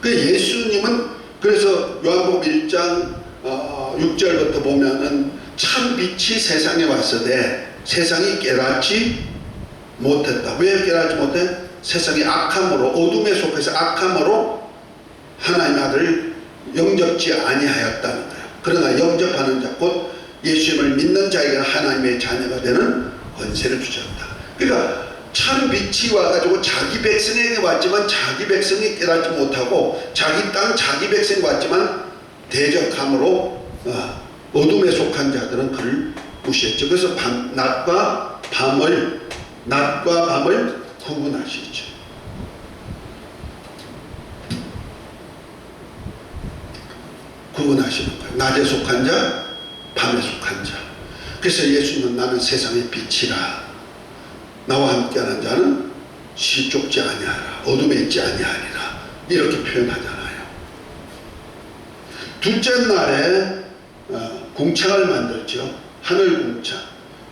그 예수님은 그래서 요한복음 1장 6절부터 보면은 참 빛이 세상에 왔으되 세상이 깨닫지 못했다. 왜 깨닫지 못해? 세상이 악함으로 어둠에 속해서 악함으로 하나님의 아들을 영접지 아니하였다는 거예요. 그러나 영접하는 자 곧 예수님을 믿는 자에게 하나님의 자녀가 되는 권세를 주셨다. 그러니까 참 빛이 와가지고 자기 백성에게 왔지만 자기 백성이 깨닫지 못하고 자기 땅 자기 백성이 왔지만 대적함으로 어둠에 속한 자들은 그를 무시했죠. 그래서 낮과 밤을 구분하시죠. 구분하시는 거예요. 낮에 속한 자, 밤에 속한 자. 그래서 예수님은 나는 세상의 빛이라 나와 함께하는 자는 시쫓지 아니하라 어둠에 있지 아니하리라 이렇게 표현하잖아요. 둘째 날에 궁창을 만들죠. 하늘 궁창.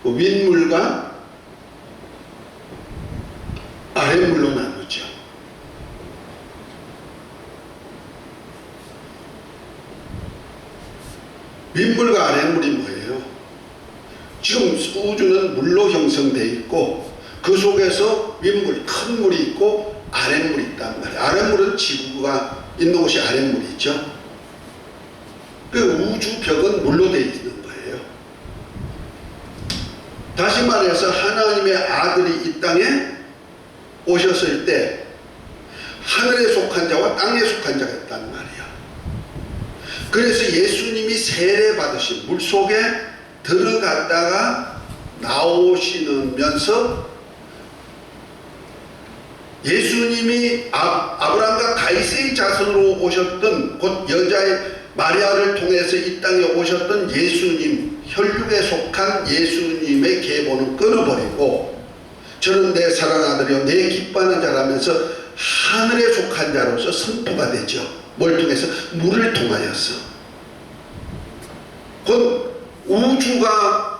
윗물과 아랫물로 나누죠. 윗물과 아랫물이 뭐예요? 지금 우주는 물로 형성되어 있고 그 속에서 윗물, 큰 물이 있고 아랫물이 있단 말이에요. 아랫물은 지구가 있는 곳이 아랫물이죠. 그 우주벽은 물로 되어 있는 거예요. 다시 말해서 하나님의 아들이 이 땅에 오셨을 때 하늘에 속한 자와 땅에 속한 자가 있단 말이에요. 그래서 예수님이 세례 받으신 물속에 들어갔다가 나오시면서 예수님이 아브라함과 다윗의 자손으로 오셨던 곧 여자의 마리아를 통해서 이 땅에 오셨던 예수님, 혈육에 속한 예수님의 계보는 끊어버리고 저는 내 사랑하는 아들이요 내 기뻐하는 자라면서 하늘에 속한 자로서 선포가 되죠. 뭘 통해서? 물을 통하여서. 곧 우주가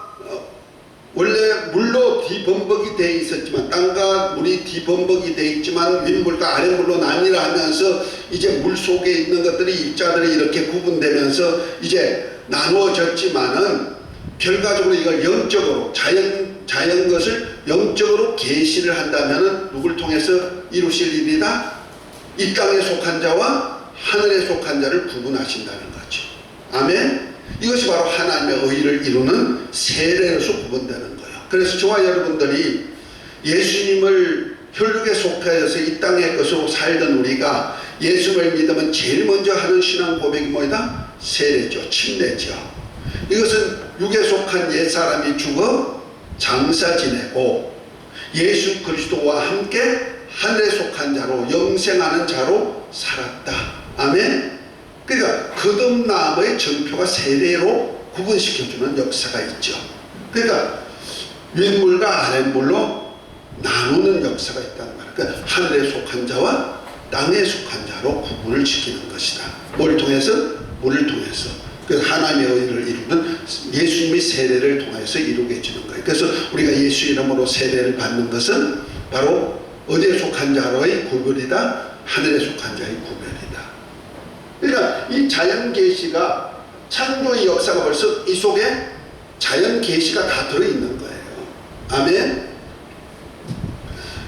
원래 물로 뒤범벅이 되어 있었지만 땅과 물이 뒤범벅이 되어 있지만 윗물과 아랫물로 나뉘라 하면서 이제 물 속에 있는 것들이 입자들이 이렇게 구분되면서 이제 나누어졌지만은 결과적으로 이걸 영적으로 자연 것을 영적으로 계시를 한다면은 누굴 통해서 이루실 일이다? 이 땅에 속한 자와 하늘에 속한 자를 구분하신다는 거죠. 아멘. 이것이 바로 하나님의 의를 이루는 세례로서 구분되는 거예요. 그래서 저와 여러분들이 예수님을 혈육에 속하여서 이 땅의 것으로 살던 우리가 예수를 믿으면 제일 먼저 하는 신앙 고백이 뭐이다? 세례죠. 침례죠. 이것은 육에 속한 옛사람이 죽어 장사 지내고 예수 그리스도와 함께 하늘에 속한 자로 영생하는 자로 살았다. 아멘. 그러니까 거듭남의 전표가 세례로 구분시켜주는 역사가 있죠. 그러니까 윗물과 아랫물로 나누는 역사가 있다는 말이에요. 그러니까 하늘에 속한 자와 땅에 속한 자로 구분을 시키는 것이다. 뭘 통해서? 물을 통해서. 그래서 하나님의 의를 이루는 예수님의 세례를 통해서 이루게 해주는 거예요. 그래서 우리가 예수 이름으로 세례를 받는 것은 바로 어디에 속한 자로의 구별이다? 하늘에 속한 자의 구별이다. 그러니까 이 자연 계시가 창조의 역사가 벌써 이 속에 자연 계시가 다 들어있는 거예요. 아멘.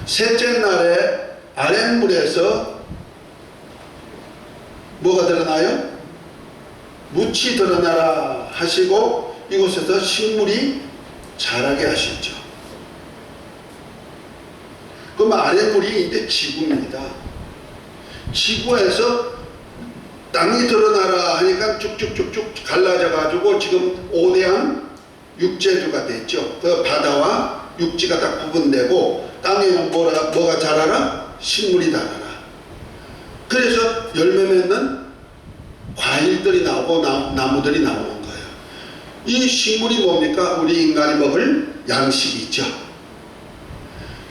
셋째 날에 아랫물에서 뭐가 드러나요? 묻이 드러나라 하시고 이곳에서 식물이 자라게 하시죠. 그럼 아랫물이 이제 지구입니다. 지구에서 땅이 드러나라 하니까 쭉쭉쭉쭉 갈라져 가지고 지금 5대양 육재주가 됐죠. 그 바다와 육지가 다 구분되고 땅에는 뭐가 자라라? 식물이 자라라. 그래서 열매 맺는 과일들이 나오고 나무들이 나오는 거예요. 이 식물이 뭡니까? 우리 인간이 먹을 양식이 있죠.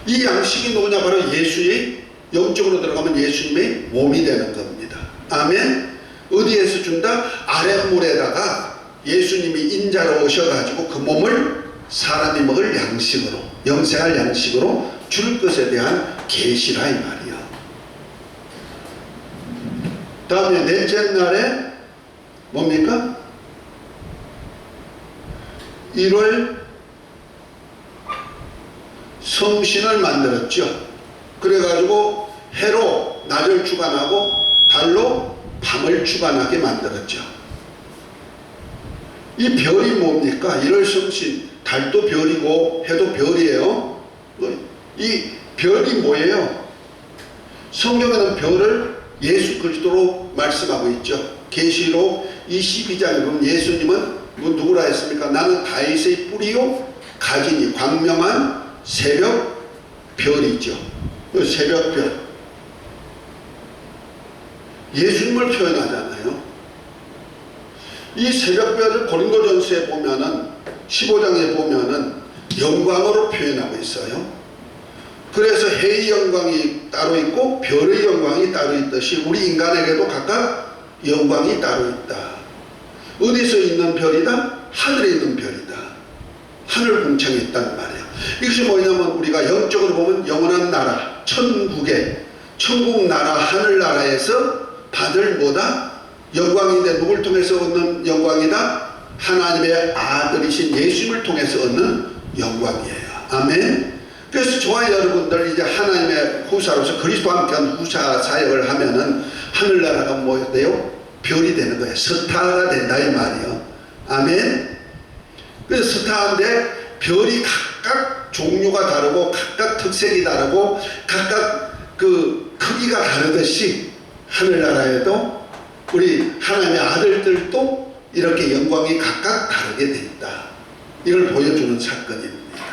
이 양식이 누구냐? 바로 예수의, 영적으로 들어가면 예수님의 몸이 되는 겁니다. 아멘. 어디에서 준다? 아랫물에다가 예수님이 인자로 오셔가지고 그 몸을 사람이 먹을 양식으로, 영생할 양식으로 줄 것에 대한 계시라 이 말이야. 다음에 넷째 날에 뭡니까? 1월 성신을 만들었죠. 그래가지고 해로 낮을 주관하고 달로 밤을 주관하게 만들었죠. 이 별이 뭡니까? 1월 성신, 달도 별이고 해도 별이에요. 이 별이 뭐예요? 성경에는 별을 예수 그리스도로 말씀하고 있죠. 계시록 22장에 보면 예수님은 누구라 했습니까? 나는 다윗의 뿌리요 가지니 광명한 새벽 별이죠. 새벽별. 예수님을 표현하잖아요. 이 새벽별을 고린도전서에 보면은 15장에 보면은 영광으로 표현하고 있어요. 그래서 해의 영광이 따로 있고 별의 영광이 따로 있듯이 우리 인간에게도 각각 영광이 따로 있다. 어디서 있는 별이다? 하늘에 있는 별이다. 하늘 궁창에 있다는 말이에요. 이것이 뭐냐면 우리가 영적으로 보면 영원한 나라, 천국에, 천국 나라, 하늘나라에서 받을 뭐다? 영광인데 누굴 통해서 얻는 영광이다? 하나님의 아들이신 예수님을 통해서 얻는 영광이에요. 아멘. 그래서 저와 여러분들 이제 하나님의 후사로서 그리스도와 함께한 후사 사역을 하면은 하늘나라가 뭐가 돼요? 별이 되는 거예요. 스타가 된다 이 말이에요. 아멘. 그래서 스타인데 별이 각각 종류가 다르고 각각 특색이 다르고 각각 그 크기가 다르듯이 하늘나라에도 우리 하나님의 아들들도 이렇게 영광이 각각 다르게 된다. 이걸 보여주는 사건입니다.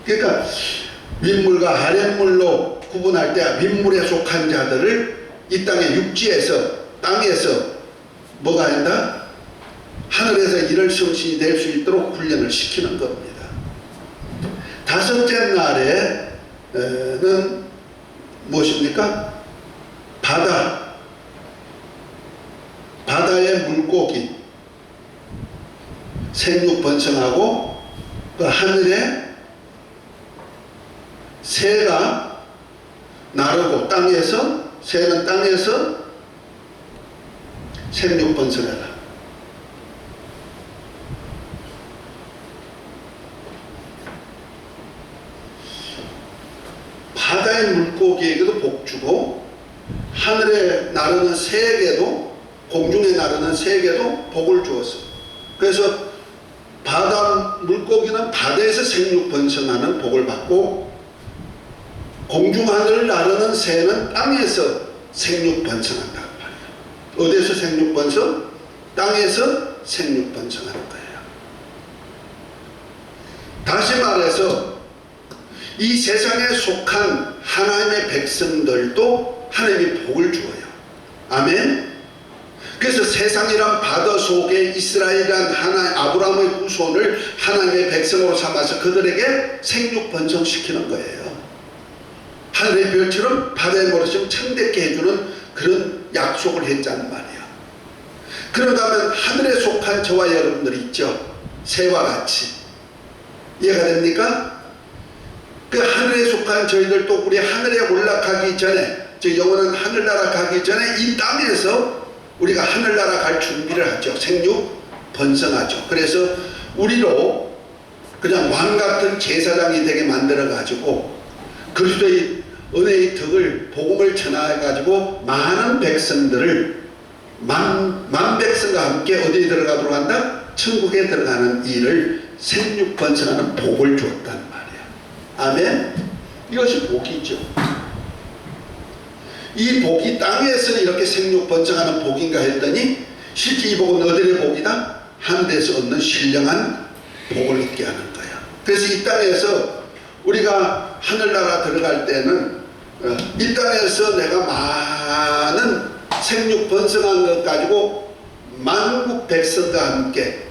그러니까 윗물과 아랫물로 구분할 때 윗물에 속한 자들을 이 땅의 육지에서 땅에서 뭐가 한다? 하늘에서 일을 성신이 될 수 있도록 훈련을 시키는 겁니다. 다섯째 날에는 무엇입니까? 바다의 물고기 생육 번성하고 그 하늘에 새가 나르고 새는 땅에서 생육 번성해라. 바다의 물고기에게도 복 주고 하늘에 나르는 새에게도 공중에 나르는 새에게도 복을 주었어. 그래서 바다 물고기는 바다에서 생육 번성하는 복을 받고 공중 하늘을 나르는 새는 땅에서 생육 번성한다. 어디에서 생육 번성? 땅에서 생육 번성하는 거예요. 다시 말해서 이 세상에 속한 하나님의 백성들도 하나님이 복을 주어요. 아멘. 그래서 세상이란 바다 속에 이스라엘이란 아브라함의 후손을 하나님의 백성으로 삼아서 그들에게 생육 번성시키는 거예요. 하늘의 별처럼 바다의 모래처럼 청대케 해주는 그런 약속을 했다는 말이야. 그런가 하면 하늘에 속한 저와 여러분들이 있죠. 새와 같이. 이해가 됩니까? 그 하늘에 속한 저희들도 우리 하늘에 올라가기 전에, 저 영원한 하늘나라 가기 전에 이 땅에서 우리가 하늘나라 갈 준비를 하죠. 생육 번성하죠. 그래서 우리로 그냥 왕 같은 제사장이 되게 만들어 가지고 그리스도의 은혜의 덕을 복음을 전해 가지고 많은 백성들을 만 백성과 함께 어디에 들어가도록 한다? 천국에 들어가는 일을 생육 번성하는 복을 주었단 말이야. 아멘. 이것이 복이죠. 이 복이 땅에서 이렇게 생육 번성하는 복인가 했더니 실제 이 복은 어디의 복이다? 하늘에서 얻는 신령한 복을 얻게 하는 거야. 그래서 이 땅에서 우리가 하늘나라 들어갈 때는 이 땅에서 내가 많은 생육 번성한 것 가지고 만국 백성과 함께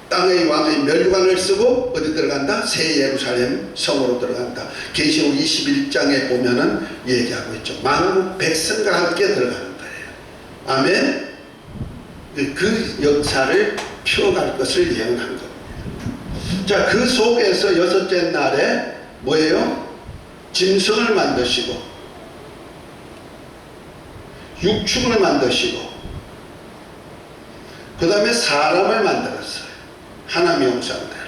땅의 왕의 멸관을 쓰고 어디 들어간다? 새 예루살렘 성으로 들어간다. 계시록 21장에 보면은 얘기하고 있죠. 만국 백성과 함께 들어가는 거예요. 아멘. 그 역사를 펴갈 것을 예언한 겁니다. 자, 그 속에서 여섯째 날에 뭐예요? 짐승을 만드시고 육축을 만드시고 그 다음에 사람을 만들었어요. 하나님의 형상대로.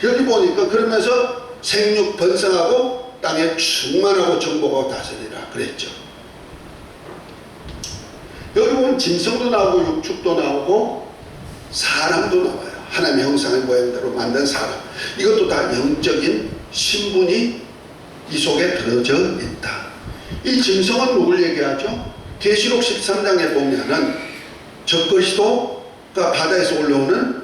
여기 보니까 그러면서 생육 번성하고 땅에 충만하고 정복하고 다스리라 그랬죠. 여기 보면 짐승도 나오고 육축도 나오고 사람도 나와요. 하나님의 형상의 모양대로 만든 사람. 이것도 다 영적인 신분이 이 속에 들어져 있다. 이 짐승은 누굴 얘기하죠? 계시록 13장에 보면은 적그리스도가 바다에서 올라오는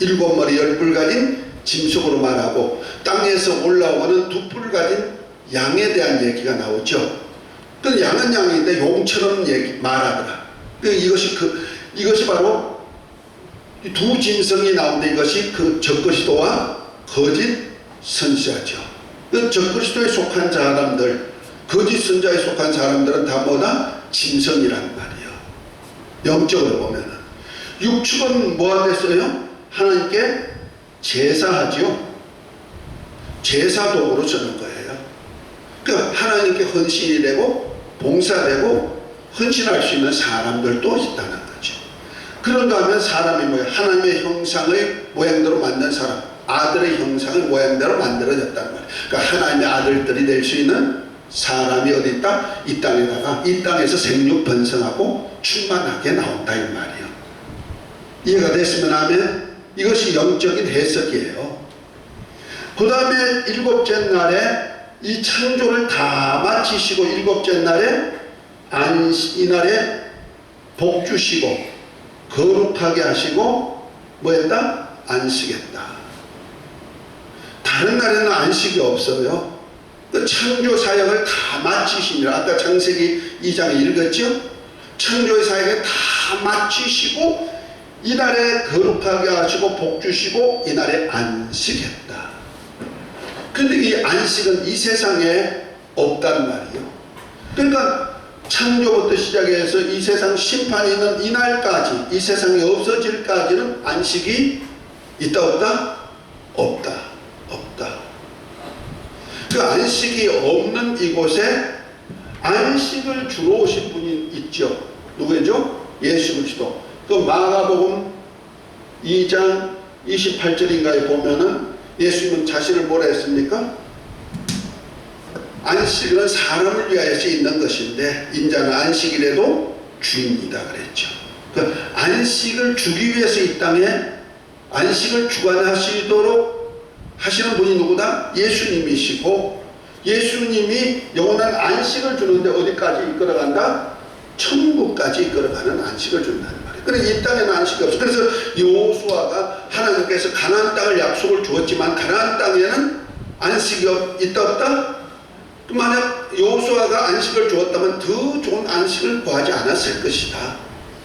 7머리 10뿔 가진 짐승으로 말하고 땅에서 올라오는 2뿔 가진 양에 대한 얘기가 나오죠. 그 양은 양인데 용처럼 말하더라. 이것이 바로 두 짐승이 나오는데 이것이 그 적그리스도와 거짓 선지자죠. 그 적그리스도에 속한 사람들, 거짓 선지자에 속한 사람들은 다 뭐다? 짐승이란 말이에요. 영적으로 보면은. 육축은 뭐하는 데 써요? 하나님께 제사하지요. 제사도구로 쓰는 거예요. 그러니까 하나님께 헌신이 되고 봉사되고 헌신할 수 있는 사람들도 있다는 거죠. 그런가 하면 사람이 뭐예요? 하나님의 형상의 모양대로 만든 사람, 아들의 형상의 모양대로 만들어졌단 말이에요. 그러니까 하나님의 아들들이 될 수 있는 사람이 어디 있다? 이 땅에다가 이 땅에서 생육 번성하고 충만하게 나온다 이 말이에요. 이해가 됐으면 하면 이것이 영적인 해석이에요. 그 다음에 일곱째 날에 이 창조를 다 마치시고 일곱째 날에 이날에 복 주시고 거룩하게 하시고 뭐했다? 안식했다. 다른 날에는 안식이 없어요. 그 창조 사역을 다 마치시니라. 아까 창세기 2장에 읽었죠? 창조의 사역을 다 마치시고 이날에 거룩하게 하시고 복 주시고 이날에 안식했다. 근데 이 안식은 이 세상에 없단 말이에요. 그러니까 창조부터 시작해서 이 세상 심판이 있는 이날까지, 이 세상이 없어질까지는 안식이 있다 없다? 없다. 없다. 그 안식이 없는 이곳에 안식을 주러 오신 분이 있죠. 누구죠? 예수 그리스도. 그 마가복음 2장 28절인가에 보면은 예수님은 자신을 뭐라 했습니까? 안식은 사람을 위하여서 있는 것인데 인자는 안식이라도 주인이다 그랬죠. 그 안식을 주기 위해서 이 땅에 안식을 주관하시도록 하시는 분이 누구다? 예수님이시고 예수님이 영원한 안식을 주는데 어디까지 이끌어간다? 천국까지 이끌어가는 안식을 준다는 말이에요. 그래서 이 땅에는 안식이 없어. 그래서 여호수아가 하나님께서 가나안 땅을 약속을 주었지만 가나안 땅에는 안식이 있다 없다? 만약 여호수아가 안식을 주었다면 더 좋은 안식을 구하지 않았을 것이다.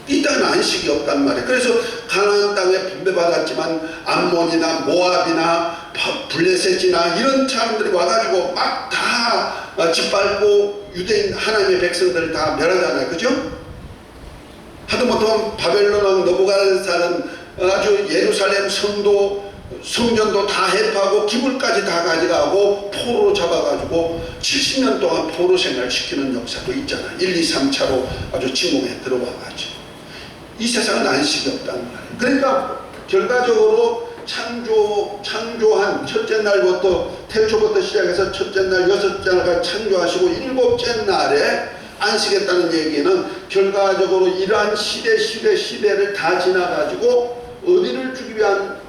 이 땅은 안식이 없단 말이에요. 그래서 가나안 땅에 분배받았지만 암몬이나 모압이나 블레셋이나 이런 사람들이 와가지고 막 다 짓밟고 유대인 하나님의 백성들을 다 멸하잖아요. 그죠? 하다못해 바벨론왕 느부갓네살은 아주 예루살렘 성전도 다 해파하고 기물까지 다 가져가고 포로로 잡아가지고 70년 동안 포로 생활시키는 역사도 있잖아요. 1, 2, 3차로 아주 지목에 들어와가지고 이 세상은 안식이 없다는 말이에요. 그러니까 결과적으로 창조한 첫째 날부터 태초부터 시작해서 첫째 날, 여섯째 날까지 창조하시고 일곱째 날에 안식했다는 얘기는 결과적으로 이러한 시대를 다 지나가지고 어디를 주기 위한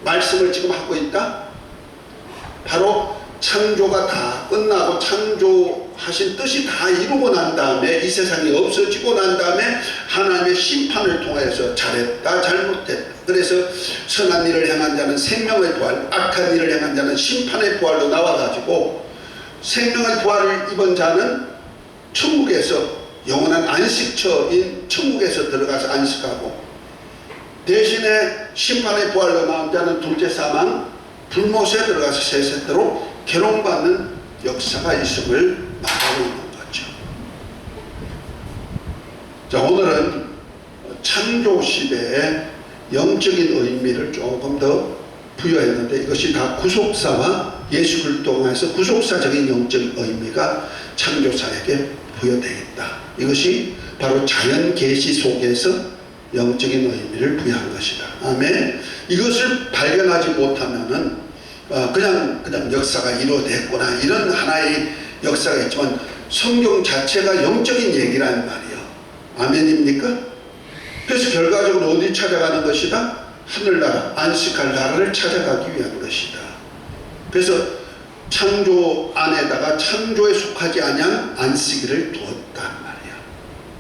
말씀을 지금 하고 있다? 바로 창조가 다 끝나고 창조하신 뜻이 다 이루고 난 다음에 이 세상이 없어지고 난 다음에 하나님의 심판을 통해서 잘했다 잘못했다, 그래서 선한 일을 행한 자는 생명의 부활, 악한 일을 행한 자는 심판의 부활로 나와가지고 생명의 부활을 입은 자는 천국에서 영원한 안식처인 천국에서 들어가서 안식하고 대신에 심판의 부활로 나온 자는 둘째 사망 불못에 들어가서 세세대로 괴로움받는 역사가 있음을 말하고 있는 거죠. 자, 오늘은 창조 시대의 영적인 의미를 조금 더 부여했는데 이것이 다 구속사와 예수 그리스도 통해서 구속사적인 영적인 의미가 창조사에게 부여되어 있다. 이것이 바로 자연 계시 속에서 영적인 의미를 부여한 것이다. 아멘. 이것을 발견하지 못하면은 그냥 역사가 이루어졌구나 이런 하나의 역사가 있지만 성경 자체가 영적인 얘기라는 말이에요. 아멘입니까? 그래서 결과적으로 어디 찾아가는 것이다? 하늘나라, 안식할 나라를 찾아가기 위한 것이다. 그래서 창조 안에다가 창조에 속하지 아니한 안식일을 두었단 말이야.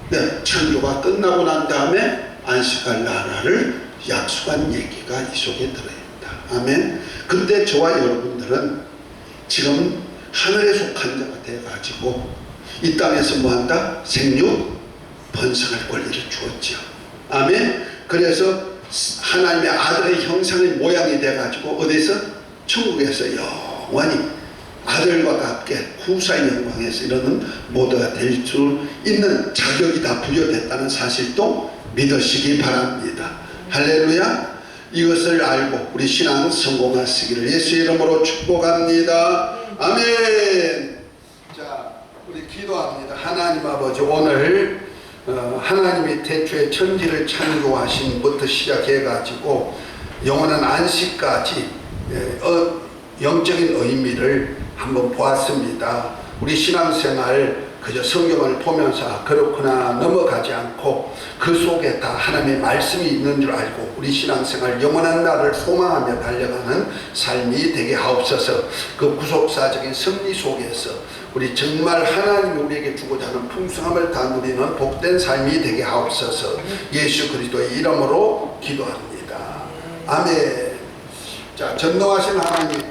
네, 창조가 끝나고 난 다음에 안식할 나라를 약속한 얘기가 이 속에 들어있다. 아멘. 근데 저와 여러분들은 지금 하늘에 속한 자가 돼가지고 이 땅에서 뭐한다? 생육, 번성할 권리를 주었죠. 아멘. 그래서 하나님의 아들의 형상의 모양이 돼가지고 어디서? 천국에서 영원히 아들과 함께 후사의 영광에서 이르는 모두가 될 수 있는 자격이 다 부여됐다는 사실도 믿으시기 바랍니다. 할렐루야. 이것을 알고 우리 신앙 성공하시기를 예수의 이름으로 축복합니다. 아멘. 자, 우리 기도합니다. 하나님 아버지, 오늘 하나님이 태초에 천지를 창조하신 부터 시작해 가지고 영원한 안식까지 영적인 의미를 한번 보았습니다. 우리 신앙생활 그저 성경을 보면서 그렇구나 넘어가지 않고 그 속에 다 하나님의 말씀이 있는 줄 알고 우리 신앙생활 영원한 날을 소망하며 달려가는 삶이 되게 하옵소서. 그 구속사적인 승리 속에서 우리 정말 하나님이 우리에게 주고자 하는 풍성함을 다 누리는 복된 삶이 되게 하옵소서. 예수 그리스도의 이름으로 기도합니다. 아멘. 자, 전능하신 하나님